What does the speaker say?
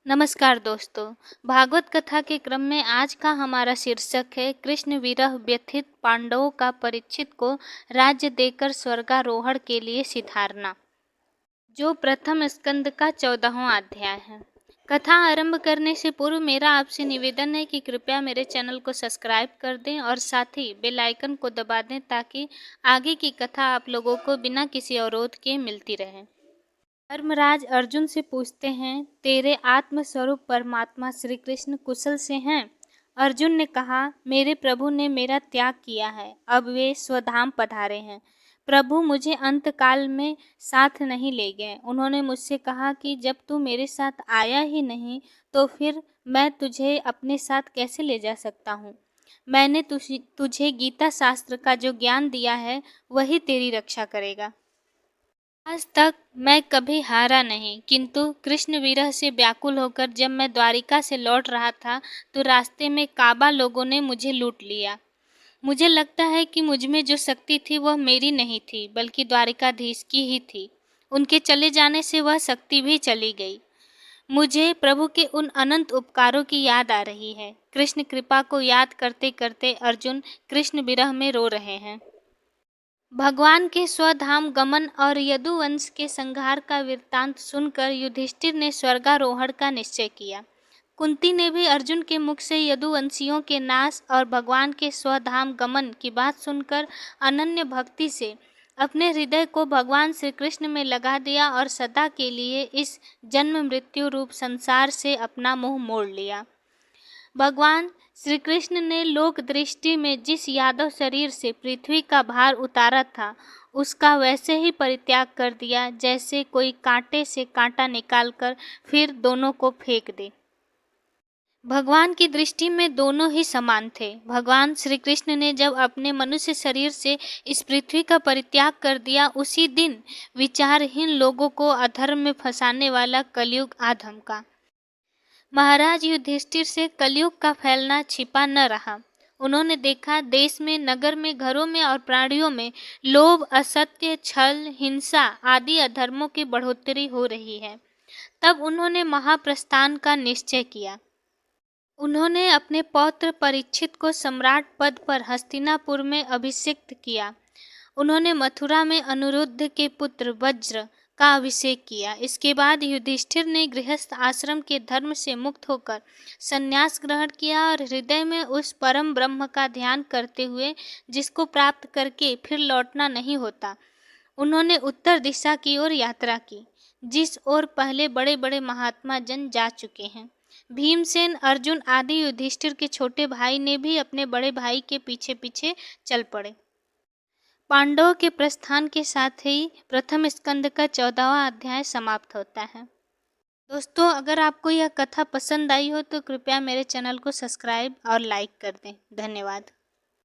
नमस्कार दोस्तों। भागवत कथा के क्रम में आज का हमारा शीर्षक है कृष्ण विरह व्यथित पांडवों का परीक्षित को राज्य देकर स्वर्गारोहण के लिए सिधारना, जो प्रथम स्कंद का 14वां अध्याय है। कथा आरंभ करने से पूर्व मेरा आपसे निवेदन है कि कृपया मेरे चैनल को सब्सक्राइब कर दें और साथ ही बेल आइकन को दबा दें ताकि आगे की कथा आप लोगों को बिना किसी अवरोध के मिलती रहे। धर्मराज अर्जुन से पूछते हैं, तेरे आत्मस्वरूप परमात्मा श्री कृष्ण कुशल से हैं? अर्जुन ने कहा, मेरे प्रभु ने मेरा त्याग किया है, अब वे स्वधाम पधारे हैं। प्रभु मुझे अंतकाल में साथ नहीं ले गए। उन्होंने मुझसे कहा कि जब तू मेरे साथ आया ही नहीं तो फिर मैं तुझे अपने साथ कैसे ले जा सकता हूँ। मैंने तुझे गीता शास्त्र का जो ज्ञान दिया है वही तेरी रक्षा करेगा। आज तक मैं कभी हारा नहीं, किंतु कृष्ण विरह से व्याकुल होकर जब मैं द्वारिका से लौट रहा था तो रास्ते में काबा लोगों ने मुझे लूट लिया। मुझे लगता है कि मुझमें जो शक्ति थी वह मेरी नहीं थी बल्कि द्वारिकाधीश की ही थी। उनके चले जाने से वह शक्ति भी चली गई। मुझे प्रभु के उन अनंत उपकारों की याद आ रही है। कृष्ण कृपा को याद करते करते अर्जुन कृष्ण विरह में रो रहे हैं। भगवान के स्वधाम गमन और यदुवंश के संहार का वृत्तांत सुनकर युधिष्ठिर ने स्वर्गारोहण का निश्चय किया। कुंती ने भी अर्जुन के मुख से यदुवंशियों के नाश और भगवान के स्वधाम गमन की बात सुनकर अनन्य भक्ति से अपने हृदय को भगवान श्री कृष्ण में लगा दिया और सदा के लिए इस जन्म मृत्यु रूप संसार से अपना मुंह मोड़ लिया। भगवान श्री कृष्ण ने लोक दृष्टि में जिस यादव शरीर से पृथ्वी का भार उतारा था उसका वैसे ही परित्याग कर दिया जैसे कोई कांटे से कांटा निकालकर फिर दोनों को फेंक दे। भगवान की दृष्टि में दोनों ही समान थे। भगवान श्री कृष्ण ने जब अपने मनुष्य शरीर से इस पृथ्वी का परित्याग कर दिया उसी दिन विचारहीन लोगों को अधर्म में फंसाने वाला कलयुग आ धमका। महाराज युधिष्ठिर से कलयुग का फैलना छिपा न रहा। उन्होंने देखा देश में, नगर में, घरों में और प्राणियों में लोभ, असत्य, छल, हिंसा आदि अधर्मों की बढ़ोतरी हो रही है। तब उन्होंने महाप्रस्थान का निश्चय किया। उन्होंने अपने पौत्र परीक्षित को सम्राट पद पर हस्तिनापुर में अभिषिक्त किया। उन्होंने मथुरा में अनिरुद्ध के पुत्र वज्र का अभिषेक किया। इसके बाद युधिष्ठिर ने गृहस्थ आश्रम के धर्म से मुक्त होकर संन्यास ग्रहण किया और हृदय में उस परम ब्रह्म का ध्यान करते हुए जिसको प्राप्त करके फिर लौटना नहीं होता, उन्होंने उत्तर दिशा की ओर यात्रा की, जिस ओर पहले बड़े बड़े महात्मा जन जा चुके हैं। भीमसेन, अर्जुन आदि युधिष्ठिर के छोटे भाई ने भी अपने बड़े भाई के पीछे पीछे चल पड़े। पांडवों के प्रस्थान के साथ ही प्रथम स्कंद का 14वां अध्याय समाप्त होता है। दोस्तों, अगर आपको यह कथा पसंद आई हो तो कृपया मेरे चैनल को सब्सक्राइब और लाइक कर दें। धन्यवाद।